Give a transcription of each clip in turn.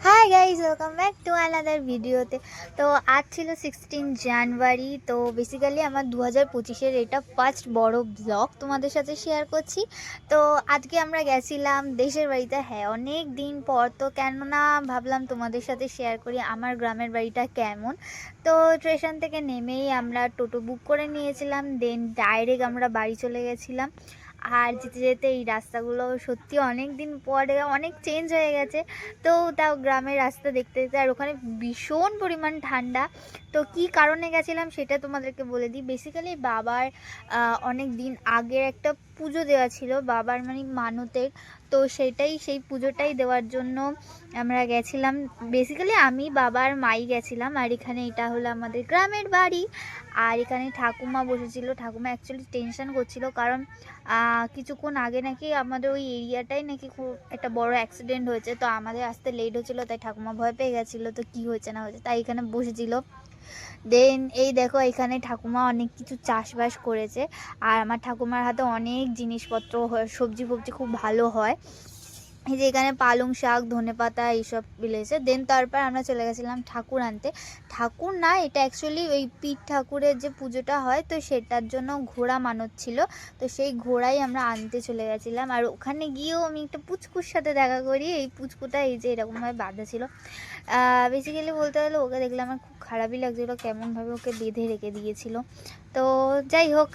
Hi guys, welcome back to another ভিডিওতে। তো আজ ছিল 16 জানুয়ারি। তো বেসিক্যালি আমার 2025-এর এটা ফার্স্ট বড় ব্লগ তোমাদের সাথে শেয়ার করছি। তো আজকে আমরা গেছিলাম দেশের বাড়িতে। হ্যাঁ, অনেক দিন পর, তো কেননা ভাবলাম তোমাদের সাথে শেয়ার করি আমার গ্রামের বাড়িটা কেমন। তো স্টেশন থেকে নেমেই আমরা টোটো বুক করে নিয়েছিলাম, দেন ডাইরেক্ট আমরা বাড়ি চলে গেছিলাম। আর যেতে যেতে এই রাস্তাগুলো সত্যি অনেক দিন পরে অনেক চেঞ্জ হয়ে গেছে। তো তাও গ্রামের রাস্তা দেখতে দেখতে, আর ওখানে ভীষণ পরিমাণ ঠান্ডা। তো কি কারণে গেছিলাম সেটা তোমাদেরকে বলে দিই। বেসিক্যালি বাবার অনেক দিন আগের একটা পুজো দেওয়া ছিল, বাবার মানে মানতের। তো সেই পুজোটাই দেওয়ার জন্য আমরা গেছিলাম। বেসিক্যালি আমি, বাবার মাই গেছিলাম। আর এখানে এটা হলো আমাদের গ্রামের বাড়ি। আর এখানে ঠাকুমা বসেছিল। ঠাকুমা অ্যাকচুয়ালি টেনশন করছিল, কারণ কিছুক্ষণ আগে নাকি আমাদের ওই এরিয়াটাই নাকি খুব একটা বড় অ্যাক্সিডেন্ট হয়েছে। তো আমাদের আসতে লেট হচ্ছিলো, তাই ঠাকুমা ভয় পেয়ে গেছিলো, তো কি হয়েছে না হয়েছে, তাই এখানে বসেছিল। দেন এই দেখো, এখানে ঠাকুমা অনেক কিছু চাষবাস করেছে। আর আমার ঠাকুমার হাতে অনেক জিনিসপত্র সবজি ফবজি খুব ভালো হয়। এই যে এখানে পালং শাক, ধনেপাতা এইসব মিলেছে। দেন তারপর আমরা চলে গেছিলাম ঠাকুর আনতে। ঠাকুর না, এটা অ্যাকচুয়ালি ওই পীঠ ঠাকুরের যে পুজোটা হয়, তো সেটার জন্য ঘোড়া মানত ছিল। তো সেই ঘোড়াই আমরা আনতে চলে গেছিলাম। আর ওখানে গিয়েও আমি একটা পুচকুর সাথে দেখা করি। এই পুচকুটা এই যে এরকমভাবে বাঁধা ছিল। বেসিক্যালি বলতে গেলে ওকে দেখলে আমার খুব খারাপই লাগছিলো, কেমনভাবে ওকে বেঁধে রেখে দিয়েছিল। তো যাই হোক,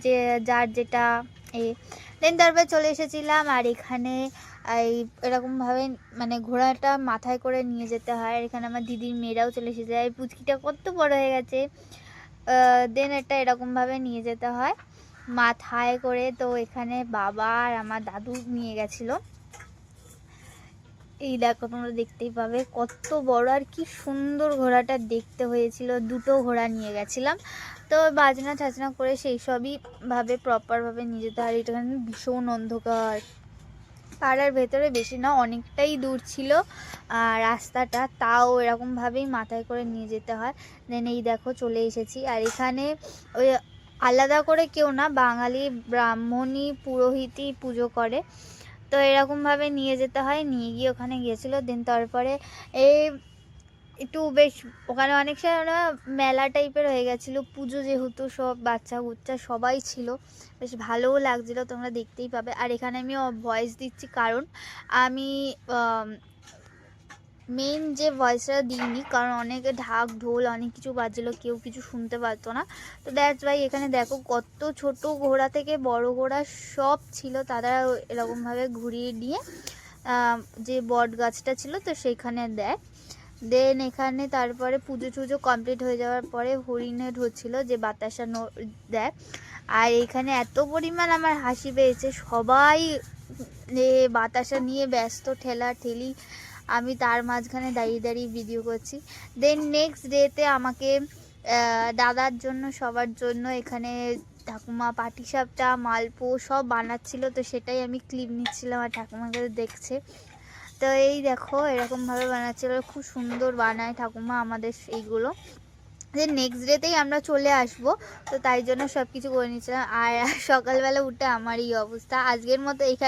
যে যার যেটা এ। দেন তারপর চলে এসেছিলাম। আর এখানে এই এরকমভাবে মানে ঘোড়াটা মাথায় করে নিয়ে যেতে হয়। আর এখানে আমার দিদির মেয়েরাও চলে এসেছে। আর পুচকিটা কত বড় হয়ে গেছে। দেন এটা এরকমভাবে নিয়ে যেতে হয় মাথায় করে। তো এখানে বাবা আর আমার দাদু নিয়ে গেছিলো। এই দেখো, তোমরা দেখতেই পাবে কত বড় আর কি সুন্দর ঘোড়াটা দেখতে হয়েছিল। দুটো ঘোড়া নিয়ে গেছিলাম। তো বাজনা টাজনা করে সেই সবই ভাবে প্রপারভাবে নিয়ে যেতে হয়। এটা ভীষণ অন্ধকার, পাড়ার ভেতরে বেশি না, অনেকটাই দূর ছিল রাস্তাটা, তাও এরকমভাবেই মাথায় করে নিয়ে যেতে হয়। দেন এই দেখো চলে এসেছি। আর এখানে ওই আলাদা করে কেউ না, বাঙালি ব্রাহ্মণই পুরোহিতই পুজো করে। তো এরকমভাবে নিয়ে যেতে হয়। নিয়ে গিয়ে ওখানে গিয়েছিলো। দেন তারপরে এই একটু বেশ ওখানে অনেক সময় না মেলা টাইপের হয়ে গেছিলো পুজো, যেহেতু সব বাচ্চা কুচ্চা সবাই ছিল, বেশ ভালোও লাগছিলো, তোমরা দেখতেই পাবে। আর এখানে আমি ভয়েস দিচ্ছি, কারণ আমি মেন যে ভয়েসটা দিইনি, কারণ অনেকে ঢাক ঢোল অনেক কিছু বাজছিলো, কেউ কিছু শুনতে পারতো না। তো দ্যাটস ওয়াই এখানে দেখো কত ছোট ঘোড়া থেকে বড় ঘোড়া সব ছিল, তারা এরকমভাবে ঘুরিয়ে নিয়ে যে বট গাছটা ছিল তো সেইখানে দেয়। দেন এখানে তারপরে পুজো টুজো কমপ্লিট হয়ে যাওয়ার পরে হরিণের হচ্ছিল যে বাতাসা দেয়। আর এখানে এত পরিমাণ আমার হাসি পেয়েছে, সবাই বাতাসা নিয়ে ব্যস্ত, ঠেলা ঠেলি, আমি তার মাঝখানে দাঁড়িয়ে দাঁড়িয়ে ভিডিও করছি। দেন নেক্সট ডেতে আমাকে দাদার জন্য সবার জন্য এখানে ঠাকুমা পাটিসাপটা, মালপো সব বানাচ্ছিল, তো সেটাই আমি ক্লিপ নিচ্ছিলাম আর ঠাকুমাকে দেখছে। তো এই দেখো এরকমভাবে বানাচ্ছিল, খুব সুন্দর বানায় ঠাকুমা আমাদের এইগুলো। যে নেক্সট ডেতেই আমরা চলে আসব, তো তাই জন্য সব কিছু করে নিচ্ছিলাম। আর সকালবেলা উঠে আমার এই অবস্থা। আজকের মতো এখানে